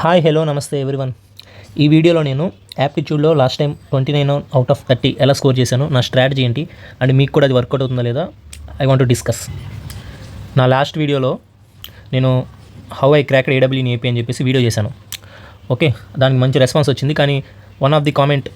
Hi hello నమస్తే everyone. ఈ వీడియోలో నేను యాప్టిట్యూడ్లో లాస్ట్ టైం 29 అవుట్ ఆఫ్ 30 ఎలా స్కోర్ చేశాను, నా స్ట్రాటజీ ఏంటి అండ్ మీకు కూడా అది వర్కౌట్ అవుతుందా లేదా ఐ వాంట్ టు డిస్కస్. నా లాస్ట్ వీడియోలో నేను హౌ ఐ క్రాక్డ్ ఏడబ్ల్యూని ఏపీ అని చెప్పేసి వీడియో చేశాను. ఓకే, దానికి మంచి రెస్పాన్స్ వచ్చింది. కానీ వన్ ఆఫ్ ది కామెంట్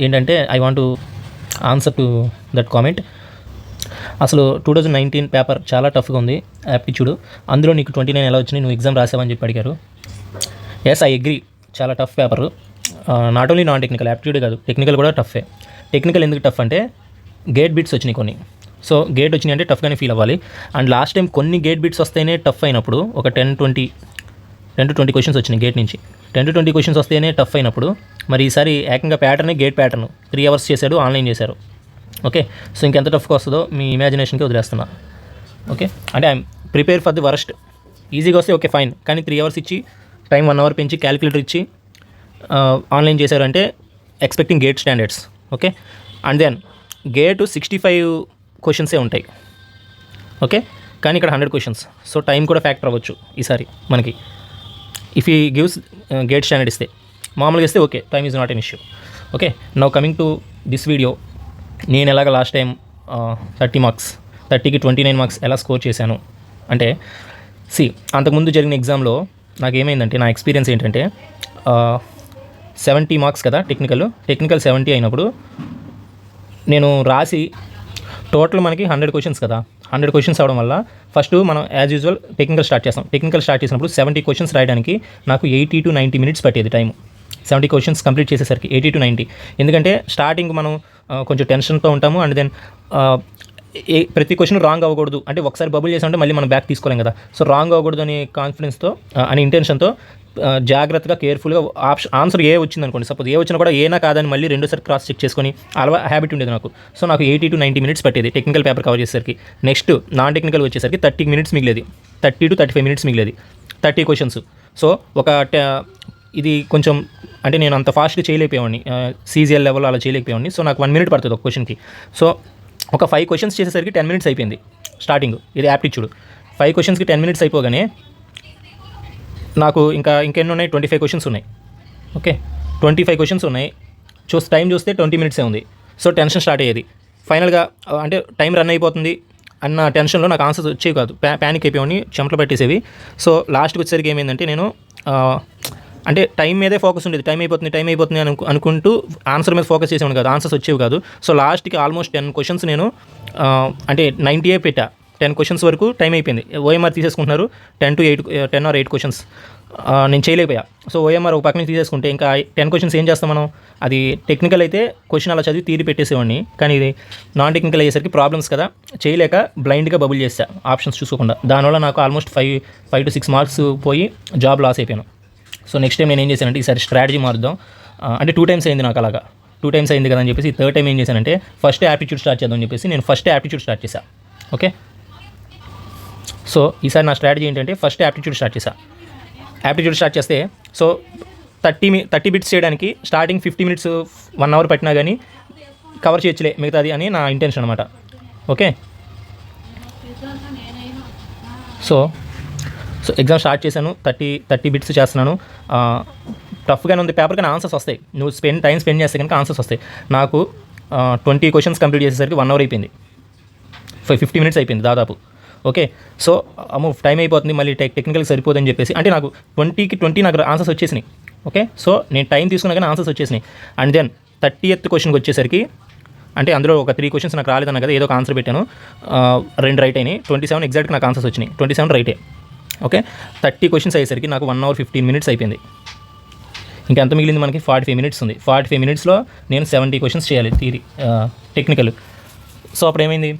ఏంటంటే I want to answer to that comment. అసలు 2019 పేపర్ చాలా టఫ్గా ఉంది యాప్టిట్యూడ్, అందులో నీకు 29 ఎలా వచ్చినాయి, నువ్వు ఎగ్జామ్ రాసావని చెప్పి అడిగారు. ఎస్, ఐ అగ్రీ, చాలా tough paper. Not only non technical, యాప్టిట్యూడే కాదు టెక్నికల్ కూడా టఫే. టెక్నికల్ ఎందుకు టఫ్ అంటే గేట్ బిట్స్ వచ్చినాయి కొన్ని. సో గేట్ వచ్చినాయి అంటే టఫ్గానే ఫీల్ అవ్వాలి. అండ్ లాస్ట్ టైం కొన్ని గేట్ బిట్స్ వస్తేనే టఫ్ అయినప్పుడు ఒక 10 to 20 క్వశ్చన్స్ వచ్చినాయి గేట్ నుంచి. 10 to 20 క్వశ్చన్స్ వస్తేనే టఫ్ అయినప్పుడు మరి ఈసారి ఏకంగా ప్యాటర్నే గేట్ ప్యాటర్న్ 3 hours చేశాడు, ఆన్లైన్ చేశారు. ఓకే, సో ఇంకెంత టఫ్గా వస్తుందో మీ ఇమాజినేషన్కి వదిలేస్తున్నా. ఓకే, అంటే I'm prepare for the worst. ఈజీగా వస్తే ఓకే ఫైన్, కానీ 3 hours ఇచ్చి టైం 1 hour పెంచి క్యాలిక్యులేటర్ ఇచ్చి ఆన్లైన్ చేశారంటే expecting GATE standards. Okay, and then GATE 65 క్వశ్చన్సే ఉంటాయి. ఓకే, కానీ ఇక్కడ 100 క్వశ్చన్స్. సో టైం కూడా ఫ్యాక్టర్ అవ్వచ్చు ఈసారి మనకి. ఇఫ్ ఈ గివ్స్ గేట్ స్టాండర్డ్ ఇస్తే, మామూలుగా ఇస్తే okay, time is not an issue. Okay, now coming to this video. నేను ఎలాగ లాస్ట్ టైం 30 మార్క్స్ 30కి 29 మార్క్స్ ఎలా స్కోర్ చేశాను అంటే, అంతకుముందు జరిగిన ఎగ్జామ్లో నాకు ఏమైందంటే, నా ఎక్స్పీరియన్స్ ఏంటంటే 70 మార్క్స్ కదా టెక్నికల్ 70 అయినప్పుడు నేను రాసి టోటల్ మనకి 100 క్వశ్చన్స్ కదా. 100 క్వశ్చన్స్ అవడం వల్ల ఫస్ట్ మనం యాజ్ యూజువల్ టెక్నికల్ స్టార్ట్ చేస్తాం. టెక్నికల్ స్టార్ట్ చేసినప్పుడు 70 క్వశ్చన్స్ రాయడానికి నాకు 80 to 90 minutes పట్టేది టైం. 70 క్వశ్చన్స్ కంప్లీట్ చేసేసరికి 80 to 90. ఎందుకంటే స్టార్టింగ్ మనం కొంచెం టెన్షన్తో ఉంటాము. అండ్ దెన్ ప్రతి క్వశ్చన్ రాంగ్ అవ్వకూడదు, అంటే ఒకసారి బబుల్ చేసామంటే మళ్ళీ మనం బ్యాక్ తీసుకోలేం కదా. సో రాంగ్ అవ్వకూడదు అనే కాన్ఫిడెన్స్తో అనే ఇంటెన్షన్తో జాగ్రత్తగా కేర్ఫుల్గా ఆన్సర్ ఏ వచ్చింది అనుకోండి, సపోజ్ ఏ వచ్చినా కూడా ఏనా కాదని మళ్ళీ రెండోసారి క్రాస్ చెక్ చేసుకొని అలా హ్యాబిట్ ఉండేది నాకు. సో నాకు 80 to 90 minutes పట్టేది టెక్నికల్ పేపర్ కవర్ చేసేసరికి. నెక్స్ట్ నాన్ టెక్నికల్ వచ్చేసరికి 30 minutes మిగిలేది, 30 to 35 minutes మిగిలేది 30 క్వశ్చన్స్. సో ఇది కొంచెం అంటే నేను అంత ఫాస్ట్గా చేయలేకపోయావాడిని, సీజీఎల్ లెవెల్ అలా చేయలేకపోయావాడిని. సో నాకు 1 minute పడుతుంది ఒక క్వశ్చన్కి. సో ఒక 5 questions చేసేసరికి 10 minutes అయిపోయింది స్టార్టింగ్. ఇది యాప్టిట్యూడ్. 5 questionsకి 10 minutes అయిపోగానే నాకు ఇంకెన్ని ఉన్నాయి, 25 questions ఉన్నాయి. ఓకే, 25 questions ఉన్నాయి. టైం చూస్తే 20 minutes ఉంది. సో టెన్షన్ స్టార్ట్ అయ్యేది. ఫైనల్గా అంటే టైం రన్ అయిపోతుంది అన్న టెన్షన్లో నాకు ఆన్సర్స్ వచ్చేవి కాదు, ప్యానిక్ అయిపోయాని, చెమటలు పట్టేసేవి. సో లాస్ట్కి వచ్చేసరికి ఏమైందంటే నేను అంటే టైం మీదే ఫోకస్ ఉండేది. టైం అయిపోతుంది అనుకుంటూ ఆన్సర్ మీద ఫోకస్ చేసేవాడు కాదు, ఆన్సర్స్ వచ్చేవి కాదు. సో లాస్ట్కి ఆల్మోస్ట్ 10 questions నేను అంటే 90 పెట్టా. 10 questions వరకు టైం అయిపోయింది. ఓఎంఆర్ తీసేసుకుంటున్నారు 10 or 8 questions నేను చేయలేకపోయా. సో ఓఎంఆర్ ఒక పక్క నుంచి తీసేసుకుంటే ఇంకా 10 questions ఏం చేస్తాం మనం. అది టెక్నికల్ అయితే క్వశ్చన్ అలా చదివి తీరి పెట్టేసేవాడిని, కానీ ఇది నాన్ టెక్నికల్ అయ్యేసరికి ప్రాబ్లమ్స్ కదా, చేయలేక బ్లైండ్గా బబుల్ చేస్తా ఆప్షన్స్ చూసుకోకుండా. దానివల్ల నాకు ఆల్మోస్ట్ 5 to 6 marks పోయి జాబ్ లాస్ అయిపోయాను. సో నెక్స్ట్ టైం నేను ఏం చేశానంటే, ఈసారి స్ట్రాటజీ మారుద్దాం. అంటే 2 times అయింది నాకు అలాగా, 2 times అయింది కదా అని చెప్పేసి థర్డ్ టైం ఏం చేశానంటే ఫస్ట్ యాప్టిట్యూడ్ స్టార్ట్ చేద్దాం అని చెప్పేసి నేను ఫస్ట్ యాప్టిట్యూడ్ స్టార్ట్ చేశాను. ఓకే, సో ఈసారి నా స్ట్రాటజీ ఏంటంటే ఫస్ట్ యాప్టిట్యూడ్ స్టార్ట్ చేస్తే సో 30 bits చేయడానికి స్టార్టింగ్ 50 minutes 1 hour పట్టినా కానీ కవర్ చేయొచ్చులే మిగతాది అని నా ఇంటెన్షన్ అనమాట. ఓకే, సో ఎగ్జామ్ స్టార్ట్ చేశాను. 30 bits చేస్తున్నాను. టఫ్గానే ఉంది పేపర్, కానీ ఆన్సర్స్ వస్తాయి. నువ్వు టైం స్పెండ్ చేస్తే కనుక ఆన్సర్స్ వస్తాయి. నాకు 20 questions కంప్లీట్ చేసేసరికి 1 hour అయిపోయింది, 50 minutes అయిపోయింది దాదాపు. ఓకే, సో టైం అయిపోతుంది, మళ్ళీ టెక్నికల్కి సరిపోదని చెప్పేసి అంటే నాకు 20కి 20 నాకు ఆన్సర్స్ వచ్చేసినాయి. ఓకే, సో నేను టైం తీసుకున్నా కానీ ఆన్సర్స్ వచ్చేసినాయి. అండ్ దెన్ 30th questionకి వచ్చేసరికి అంటే అందులో ఒక 3 questions నాకు రాలేదన్నా కదా, ఏదో ఒక ఆన్సర్ పెట్టాను, 2 రైట్ అయినాయి. 27 ఎగ్జాక్ట్గా నాకు ఆన్సర్స్ వచ్చినాయి, 27 రైటే. ఓకే, 30 questions అయ్యేసరికి నాకు 1 hour 15 minutes అయిపోయింది. ఇంకెంత మిగిలింది మనకి, 45 minutes ఉంది. 45 minutesలో నేను 70 questions చేయాలి థియరీ టెక్నికల్. సో అప్పుడు ఏమైంది,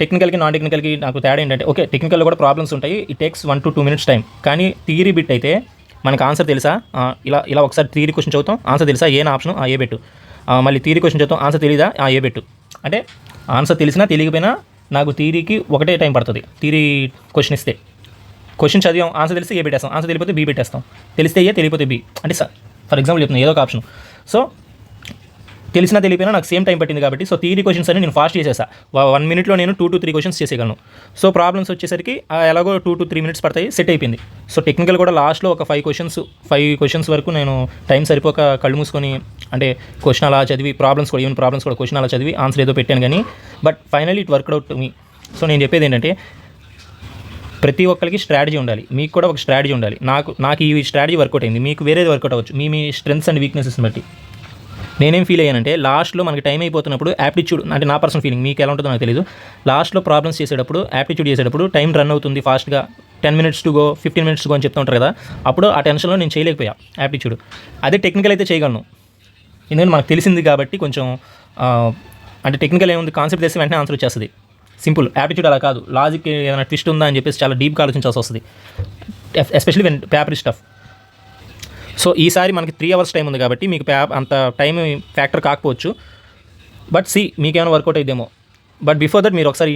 టెక్నికల్కి నాన్ టెక్నికల్కి నాకు తేడా ఏంటంటే, ఓకే టెక్నికల్లో కూడా ప్రాబ్లమ్స్ ఉంటాయి, it takes 1 to 2 minutes time. కానీ థియరీ బిట్ అయితే మనకు ఆన్సర్ తెలుసా, ఇలా ఒకసారి థియరీ క్వశ్చన్ చదువుతాం, ఆన్సర్ తెలుసా, ఏ ఆప్షన్ ఏ పెట్టు, మళ్ళీ థియరీ క్వశ్చన్ చదువుతాం, ఆన్సర్ తెలీదా ఏ పెట్టు. అంటే ఆన్సర్ తెలిసినా తెలియకపోయినా నాకు థియరీకి ఒకటే టైం పడుతుంది. థియరీ క్వశ్చన్ ఇస్తే క్వశ్చన్ చదివాం, ఆన్సర్ తెలిస్తే ఏ పెట్టేస్తాం, ఆన్సర్ తెలియకపోతే బి పెట్టేస్తాం, తెలిస్తే ఏ తెలియకపోతే బి. అంటే ఫర్ ఎగ్జాంపుల్ చెప్తున్నాను ఏదో ఒక ఆప్షన్. సో తెలిసినా తెలియపోయినా నాకు సేమ్ టైం పట్టింది కాబట్టి సో థియరీ క్వశ్చన్స్ అని నేను ఫాస్ట్ చేసేసా 1 మినిట్లో నేను 2 to 3 క్వశ్చన్స్ చేసేయగలను. సో ప్రాబ్లమ్స్ వచ్చేసరికి ఎలాగో 2 to 3 మినిట్స్ పడతాయి, సెట్ అయిపోయింది. సో టెక్నికల్ కూడా లాస్ట్లో ఒక 5 క్వశ్చన్స్ వరకు నేను టైం సరిపోక కళ్ళు మూసుకొని అంటే క్వశ్చన్ అలా చదివి ప్రాబ్లమ్స్ కూడా క్వశ్చన్ అలా చదివి ఆన్సర్ ఏదో పెట్టాను కానీ but finally it worked out to me. So నేను చెప్పేది ఏంటంటే ప్రతి ఒక్కరికి స్ట్రాటజీ ఉండాలి, మీకు కూడా ఒక స్ట్రాటజీ ఉండాలి. నాకు ఈ స్ట్రాటజీ వర్కౌట్ అయింది, మీకు వేరేది వర్కౌట్ అవ్వచ్చు మీ స్ట్రెంగ్స్ అండ్ వీక్నెసెస్ని బట్టి. నేనేం ఫీల్ అయ్యానంటే లాస్ట్లో మనకి టైం అయిపోతున్నప్పుడు యాప్టిట్యూడ్ అంటే నా పర్సనల్ ఫీలింగ్, మీకు ఎలా ఉంటుందో నాకు తెలియదు, లాస్ట్లో ప్రాబ్లమ్స్ చేసేటప్పుడు యాప్టిట్యూడ్ చేసేటప్పుడు టైం రన్ అవుతుంది ఫాస్ట్గా 10 minutes to go 15 minutes to go అని చెప్తూ ఉంటారు కదా, అప్పుడు ఆ టెన్షన్లో నేను చేయలేకపోయా యాప్టిట్యూడ్. అదే టెక్నికల్ అయితే చేయగలను, ఎందుకంటే మనకు తెలిసింది కాబట్టి కొంచెం అంటే టెక్నికల్ ఏముంది కాన్సెప్ట్ చేసి వెంటనే ఆన్సర్ వచ్చేస్తుంది, సింపుల్. యాప్టిట్యూడ్ అలా కాదు, లాజిక్ ఏదైనా ట్విస్ట్ ఉందా అని చెప్పేసి చాలా డీప్గా ఆలోచించాల్సి వస్తుంది, especially when paper is tough. So ఈసారి మనకి 3 hours టైం ఉంది కాబట్టి మీకు అంత టైం ఫ్యాక్టర్ కాకపోవచ్చు, బట్ మీకేమైనా వర్కౌట్ అయిద్దేమో. బట్ బిఫోర్ దట్ మీరు ఒకసారి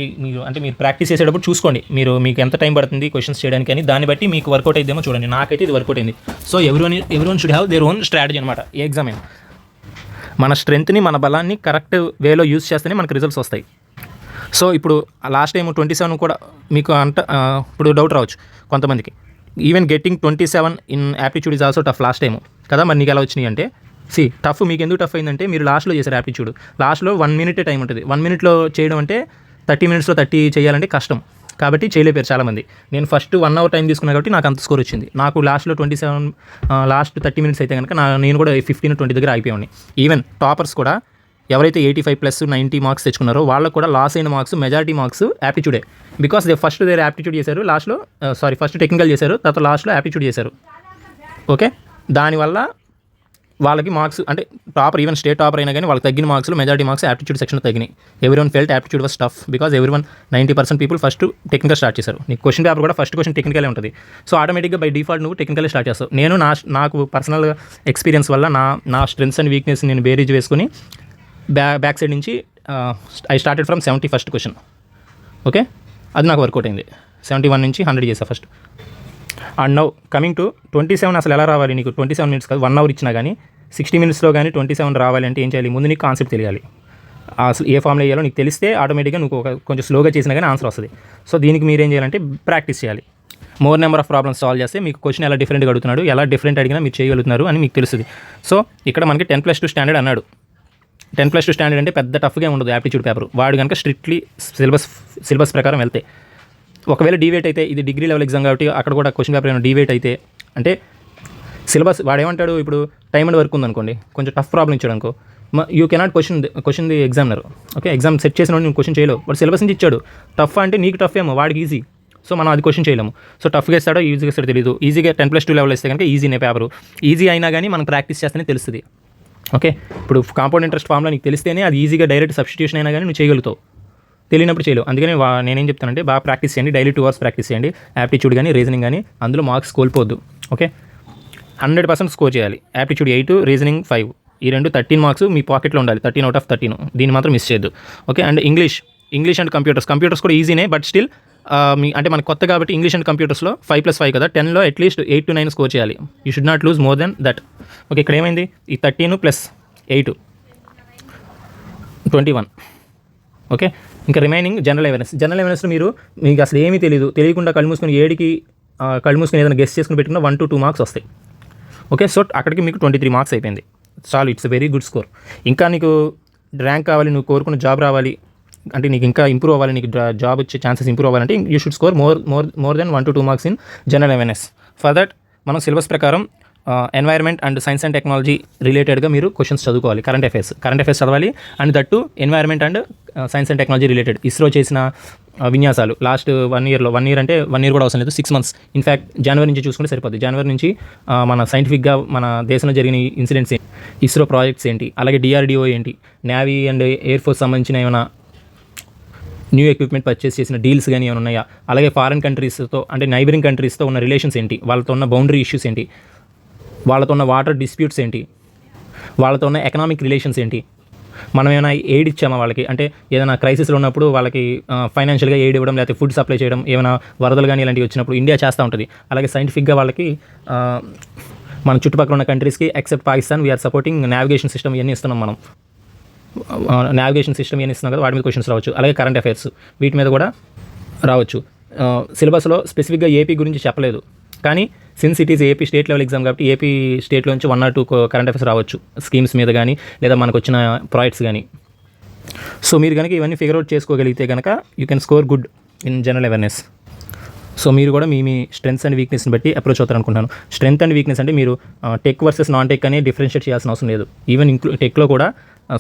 మీరు ప్రాక్టీస్ చేసేటప్పుడు చూసుకోండి మీకు ఎంత టైం పడుతుంది క్వశ్చన్స్ చేయడానికి అని, దాన్ని బట్టి మీకు వర్కౌట్ అయిద్దేమో చూడండి. నాకైతే ఇది వర్కౌట్ అయింది. So everyone should have their own strategy అనమాట. ఏ ఎగ్జామ్ అయినా మన స్ట్రెంత్ని మన బలాన్ని కరెక్ట్ వేలో యూజ్ చేస్తేనే మనకు రిజల్ట్స్ వస్తాయి. సో ఇప్పుడు లాస్ట్ టైం 27 కూడా మీకు ఇప్పుడు డౌట్ రావచ్చు కొంతమందికి, even getting 27 in aptitude is also tough last time కదా. మరి నీకు ఎలా వచ్చినాయి అంటే టఫ్ మీకు ఎందుకు టఫ్ అయిందంటే మీరు లాస్ట్లో చేశారు యాప్టిట్యూడ్. లాస్ట్లో 1 minute టైం ఉంటుంది, 1 minute చేయడం అంటే 30 minutesలో 30 చేయాలంటే కష్టం కాబట్టి చేయలేపారు చాలామంది. నేను ఫస్ట్ 1 hour టైం తీసుకున్నా కాబట్టి నాకు అంత స్కోర్ వచ్చింది. నాకు లాస్ట్లో 27 లాస్ట్ 30 minutes అయితే కనుక నేను కూడా 15-20 దగ్గర అయిపోయాను. ఈవెన్ టాపర్స్ కూడా ఎవరైతే 85+ 90 మార్క్స్ తెచ్చుకున్నారో వాళ్ళకు కూడా లాస్ అయిన మార్క్స్ మెజారిటీ మార్క్స్ యాప్టిట్యూడే, బికాస్ ఫస్ట్ యాప్టిట్యూడ్ చేశారు, లాస్ట్లో ఫస్ట్ టెక్నికల్ చేశారు, తర్వాత లాస్ట్లో యాప్టిట్యూడ్ చేశారు. ఓకే, దానివల్ల వాళ్ళకి మార్క్స్ అంటే టాపర్ ఈవెన్ స్టేట్ టాపర్ అయినా కానీ వాళ్ళకి తగ్గిన మార్క్స్లో మెజారిటీ మార్క్స్ యాప్టిట్యూడ్ సెక్షన్లో తగ్గినాయి. Everyone felt aptitude was tough because 90% people first technical start చేశారు. నీకు క్వశ్చన్ పేపర్ కూడా ఫస్ట్ క్వశ్చన్ టెక్నికలే ఉంటుంది. సో ఆటోమేటిక్గా బై డిఫాల్ట్ నువ్వు టెక్నికలే స్టార్ట్ చేస్తావు. నేను నాకు పర్సనల్ ఎక్స్పీరియన్స్ వల్ల నా స్ట్రెంగ్స్ అండ్ వీక్నెస్ నేను బేరీజ్ వేసుకుని బ్యాక్ సైడ్ నుంచి I started from 71st question. Okay, అది నాకు వర్కౌట్ అయింది. 71 నుంచి 100 చేసా first. And now coming to 27 అసలు ఎలా రావాలి నీకు 27 minutes కాదు 1 hour ఇచ్చినా కానీ 60 minutesలో కానీ 27 రావాలి అంటే ఏం చేయాలి, ముందు నీకు కాన్సెప్ట్ తెలియాలి. అసలు ఏ ఫామ్లో వేయాలో నీకు తెలిస్తే ఆటోమేటిక్గా నువ్వు కొంచెం స్లోగా చేసినా కానీ ఆన్సర్ వస్తుంది. సో దీనికి మీరేం చేయాలంటే ప్రాక్టీస్ చేయాలి. More number of problems solve చేస్తే మీకు క్వశ్చన్ ఎలా డిఫరెంట్గా అడుగుతున్నాడు, ఎలా డిఫరెంట్ అడిగినా మీరు చేయగలుగుతున్నారు అని మీకు తెలుస్తుంది. సో ఇక్కడ మనకి 10+2 స్టాండర్డ్ అన్నాడు. 10+2 స్టాండర్డ్ అంటే పెద్ద టఫ్గా ఉండదు యాప్టిట్యూడ్ పేపర్. వాడు కనుక స్ట్రిక్ట్లీ సిలబస్ ప్రకారం వెళ్తే, ఒకవేళ డీవేట్ అయితే ఇది డిగ్రీ లెవెల్ ఎగ్జామ్ కాబట్టి అక్కడ కూడా క్వశ్చన్ పేపర్ ఏమైనా డీవేట్ అయితే అంటే సిలబస్ వాడు ఏమంటాడు, ఇప్పుడు టైం అండ్ వర్క్ ఉందనుకోండి, కొంచెం టఫ్ ప్రాబ్లం ఇచ్చాడు అనుకో, you cannot question the examiner. Okay, exam set చేసిన నేను క్వశ్చన్ చేయలేవు, వాడు సిలబస్ నుంచి ఇచ్చాడు. టఫ్ అంటే నీకు టఫ్ ఏమో, వాడికి ఈజీ. సో మనం అది క్వశ్చన్ చేయలేము. సో టఫ్గా ఇస్తాడో ఈజీగా ఇస్తాడో తెలియదు. ఈజీగా 10+2 లెవెల్ ఇస్తే కనుక ఈజీనే పేపరు. ఈజీ అయినా కానీ మనం ప్రాక్టీస్ చేస్తేనే తెలుస్తుంది. ఓకే, ఇప్పుడు కాంపౌండ్ ఇంట్రెస్ట్ ఫార్ములా నీకు తెలిస్తేనే అది ఈజీగా డైరెక్ట్ సబ్స్టిట్యూషన్ అయినా కానీ నువ్వు చేయగలుగుతావు, తెలియనప్పుడు చేయలేవు. అందుకని నేనేం చెప్తానంటే బాగా ప్రాక్టీస్ చేయండి, డైలీ 2 hours ప్రాక్టీస్ చేయండి. యాప్టిట్యూడ్ కానీ రీజనింగ్ కానీ అందులో మార్క్స్ కోల్పోవద్దు. ఓకే, 100% స్కోర్ చేయాలి. యాప్టిట్యూడ్ 8, రీజనింగ్ 5, ఈ రెండు 13 మార్క్స్ మీ పాకెట్లో ఉండాలి. 13 out of 13, దీన్ని మాత్రం మిస్ చేయొద్దు. Okay, and English and computers కూడా ఈజీనే, బట్ స్టిల్ అంటే మనకు కొత్త కాబట్టి ఇంగ్లీష్ అండ్ కంప్యూటర్స్లో 5+5 కదా, 10లో అట్లీస్ట్ 8 to 9 స్కోర్ చేయాలి. You should not lose more than that. Okay, ఇక్కడ ఏమైంది, ఈ 13 + 8 21. ఓకే, ఇంకా రిమైనింగ్ జనరల్ అవేర్నెస్లో మీకు అసలు ఏమీ తెలియకుండా కళ్ళు మూసుకొని ఏదైనా గెస్ చేసుకుని పెట్టుకున్న 1 to 2 మార్క్స్ వస్తాయి. ఓకే, సో అక్కడికి మీకు 23 మార్క్స్ అయిపోయింది. చాలు, it's a very good score. ఇంకా నీకు ర్యాంక్ కావాలి, నువ్వు కోరుకున్న జాబ్ రావాలి అంటే, నీకు ఇంకా ఇంప్రూవ్ అవ్వాలి, నీకు జాబ్ వచ్చే ఛాన్సెస్ ఇంప్రూవ్ అవ్వాలంటే you should score more than 1 to 2 marks in general awareness. For that మనం సిలబస్ ప్రకారం environment and science and technology రిలేటెడ్గా మీరు క్వశ్చన్స్ చదువుకోవాలి. కరెంట్ అఫైర్స్ చదవాలి. And that environment and science and technology related ISRO చేసిన విన్యాసాలు last 1 year అంటే 1 year కూడా అవసరం లేదు, 6 months. ఇన్ఫ్యాక్ట్ జనవరి నుంచి చూసుకుంటే సరిపోద్ది. జనవరి నుంచి మన సైంటిఫిక్గా మన దేశంలో జరిగిన ఇన్సిడెంట్స్ ఏంటి, ఇస్రో ప్రాజెక్ట్స్ ఏంటి, అలాగే DRDO ఏంటి, నేవీ అండ్ ఎయిర్ ఫోర్స్ సంబంధించిన ఏమైనా న్యూ ఎక్విప్మెంట్ పర్చేస్ చేసిన డీల్స్ కానీ ఏమైనా ఉన్నాయా, అలాగే ఫారెన్ కంట్రీస్తో అంటే నైబరింగ్ కంట్రీస్తో ఉన్న రిలేషన్స్ ఏంటి, వాళ్ళతో ఉన్న బౌండరీ ఇష్యూస్ ఏంటి, వాళ్ళతో ఉన్న వాటర్ డిస్ప్యూట్స్ ఏంటి, వాళ్ళతో ఉన్న ఎకనామిక్ రిలేషన్స్ ఏంటి, మనం ఏమైనా ఎయిడ్ ఇచ్చామా వాళ్ళకి, అంటే ఏదైనా క్రైసిస్లో ఉన్నప్పుడు వాళ్ళకి ఫైనాన్షియల్గా ఎయిడ్ ఇవ్వడం, లేకపోతే ఫుడ్ సప్లై చేయడం, ఏమైనా వరదలు కానీ ఇలాంటివి వచ్చినప్పుడు ఇండియా చేస్తూ ఉంటుంది. అలాగే సైంటిఫిక్గా వాళ్ళకి మన చుట్టుపక్కల ఉన్న కంట్రీస్కి except Pakistan we are supporting navigation system ఇవన్నీ ఇస్తున్నాం మనం. నావిగేషన్ సిస్టమ్ ఏం ఇస్తున్నాం కదా వాటి మీద క్వశ్చన్స్ రావచ్చు. అలాగే కరెంట్ అఫైర్స్ వీటి మీద కూడా రావచ్చు. సిలబస్లో స్పెసిఫిక్గా ఏపీ గురించి చెప్పలేదు, కానీ since it is AP state level exam కాబట్టి ఏపీ స్టేట్లో నుంచి 1 or 2 కరెంట్ అఫైర్స్ రావచ్చు స్కీమ్స్ మీద కానీ లేదా మనకు వచ్చిన ప్రాజెక్ట్స్ కానీ. సో మీరు కనుక ఇవన్నీ ఫిగర్ అవుట్ చేసుకోగలిగితే కనుక you can score good in general awareness. So మీరు కూడా మీ స్ట్రెంగ్స్ అండ్ వీక్నెస్ని బట్టి అప్రోచ్ అవుతారు అనుకుంటున్నాను. స్ట్రెంగ్త్ అండ్ వీక్నెస్ అంటే మీరు టెక్ వర్సెస్ నాన్ టెక్ అని డిఫరెన్షియేట్ చేయాల్సిన అవసరం లేదు. ఈవెన్ టెక్లో కూడా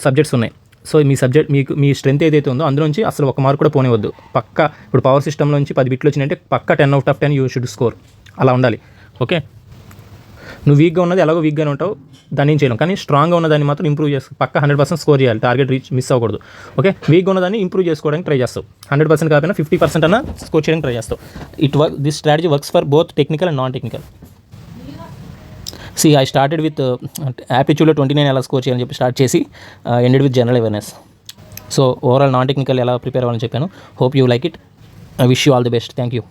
సబ్జెక్ట్స్ ఉన్నాయి. సో మీ సబ్జెక్ట్ మీ స్ట్రెంత్ ఏదైతే ఉందో అందులోంచి అసలు ఒక మార్క్ కూడా పోనివద్దు. పక్కా ఇప్పుడు పవర్ సిస్టమ్లోంచి 10 బిట్లు వచ్చినాయంటే పక్కా 10 out of 10 you should score. అలా ఉండాలి. ఓకే, నువ్వు వీక్గా ఉన్నది ఎలాగో వీక్గానే ఉంటావు, దాన్ని ఏం చేయలేం. కానీ స్ట్రాంగ్గా ఉన్నదాన్ని మాత్రం ఇంప్రూవ్ చేసి పక్క 100% స్కోర్ చేయాలి. టార్గెట్ మిస్ అవ్వకూడదు. ఓకే, వీక్గా ఉన్నదాన్ని ఇంప్రూవ్ చేసుకోవడానికి ట్రై చేస్తావు. 100% కాకపోయినా 50% అన్న స్కోర్ చేయడానికి ట్రై చేస్తావు. This strategy works for both technical and non technical. I started with యాప్టిట్యూడ్లో 29 ఎలా స్కోర్ చేయాలని చెప్పి స్టార్ట్ చేసి ended with general awareness. So overall non technical ఎలా ప్రిపేర్ అవ్వాలని చెప్పాను. Hope you like it. I wish you all the best. Thank you.